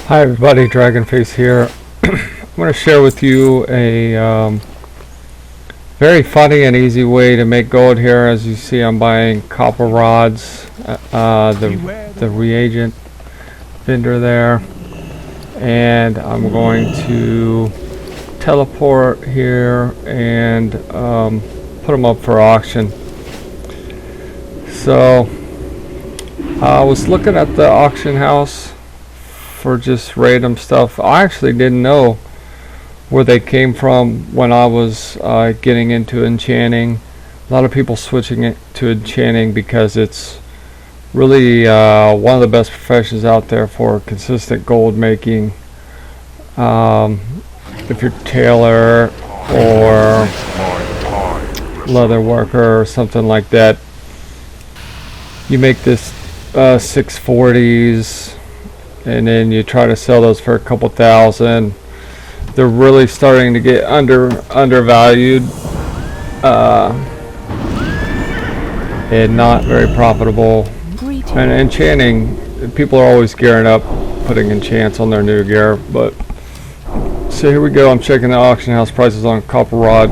Hi everybody, Dragonface here. I'm going to share with you a very funny and easy way to make gold here. As you see, I'm buying copper rods, the reagent vendor there, and I'm going to teleport here and put them up for auction. So I was looking at the auction house for just random stuff. I actually didn't know where they came from when I was getting into enchanting. A lot of people switching it to enchanting because it's really one of the best professions out there for consistent gold making. If you're tailor or leather worker or something like that, you make this 640s and then you try to sell those for a couple thousand. They're really starting to get undervalued and not very profitable. And enchanting, people are always gearing up, putting enchants on their new gear. But so here we go. I'm checking the auction house prices on copper rod.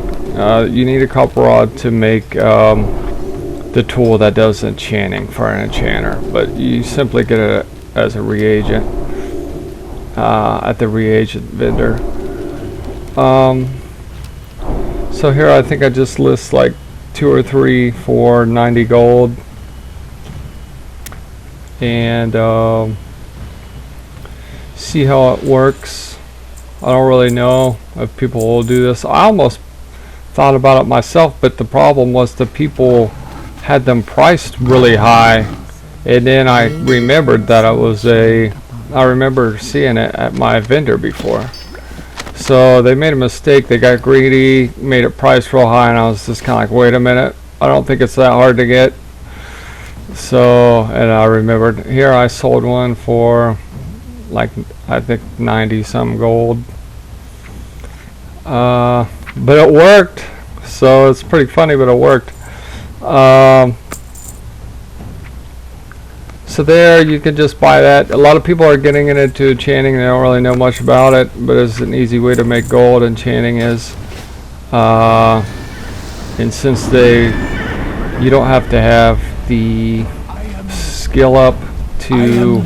You need a copper rod to make the tool that does enchanting for an enchanter, but you simply get it as a reagent at the reagent vendor. So here I think I just list like 2 or 3 for 90 gold, and see how it works. I don't really know if people will do this. I almost thought about it myself, but the problem was the people had them priced really high, and then I remembered that I remember seeing it at my vendor before. So they made a mistake. They got greedy, made it priced real high, and I was just kind of like, wait a minute, I don't think it's that hard to get. So, and I remembered here I sold one for like, I think 90 some gold. But it worked, so it's pretty funny, but it worked. So there, you can just buy that. A lot of people are getting into enchanting. They don't really know much about it, but it's an easy way to make gold. Enchanting is, and since you don't have to have the skill up to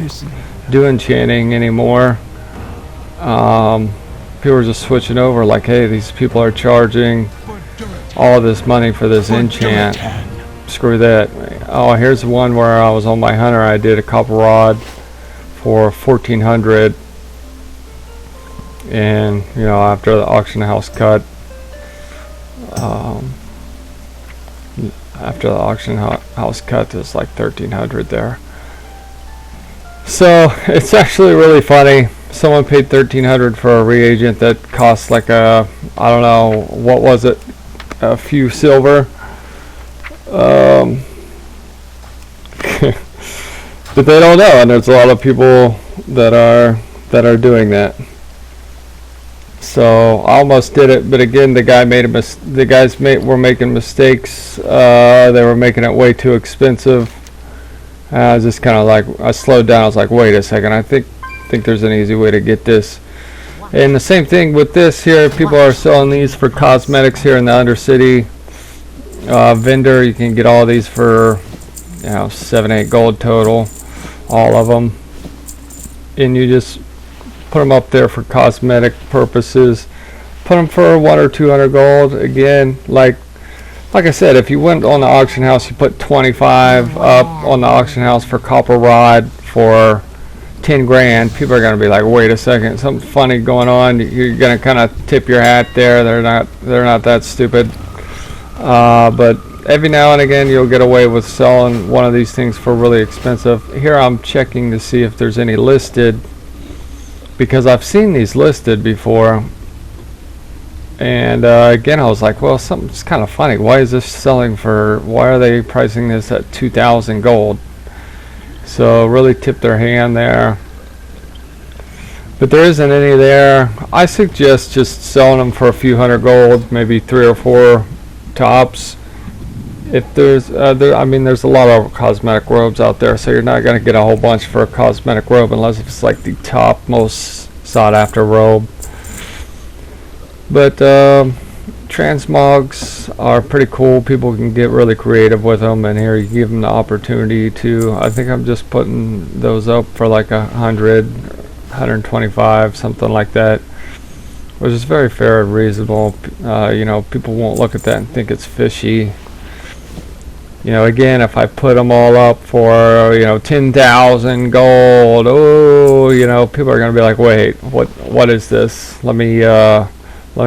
do enchanting anymore. People are just switching over. Like, hey, these people are charging all this money for this enchant. Screw that. Oh, here's one where I was on my hunter. I did a copper rod for 1400, and you know, after the auction house cut, there's like 1300 there. So it's actually really funny. Someone paid 1300 for a reagent that costs like I don't know, what was it, a few silver. But they don't know, and there's a lot of people that are doing that. So I almost did it, but again, the guys were making mistakes. They were making it way too expensive. I was just kind of like, I slowed down. I was like, wait a second, I think there's an easy way to get this. And the same thing with this here. People are selling these for cosmetics here in the Undercity vendor. You can get all these for 7-8 gold total, all of them, and you just put them up there for cosmetic purposes. Put them for 100 or 200 gold. Again, like I said, if you went on the auction house, you put 25 up on the auction house for copper rod for 10 grand, people are going to be like, wait a second, something funny going on. You're going to kind of tip your hat there. They're not that stupid. But every now and again you'll get away with selling one of these things for really expensive. Here I'm checking to see if there's any listed, because I've seen these listed before, and again I was like, well, something's kind of funny. Why are they pricing this at 2,000 gold? So really tip their hand there, but there isn't any there. I suggest just selling them for a few hundred gold, maybe 3 or 4 tops, if there's, I mean, there's a lot of cosmetic robes out there, so you're not gonna get a whole bunch for a cosmetic robe unless it's like the top most sought after robe. But transmogs are pretty cool. People can get really creative with them, and here you give them the opportunity to. I think I'm just putting those up for like 125, something like that, which is very fair and reasonable. You know, people won't look at that and think it's fishy. You know, again, if I put them all up for, you know, 10,000 gold, oh, you know, people are going to be like, wait, what is this? Let me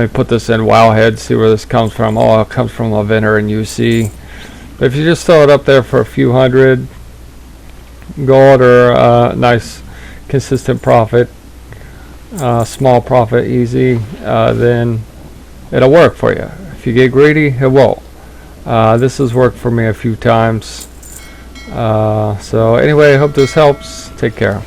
put this in Wowhead, see where this comes from. Oh, it comes from Lavender and UC. But if you just throw it up there for a few hundred gold, or nice consistent profit, small profit, easy, then it'll work for you. If you get greedy, it won't. This has worked for me a few times. So anyway, I hope this helps. Take care.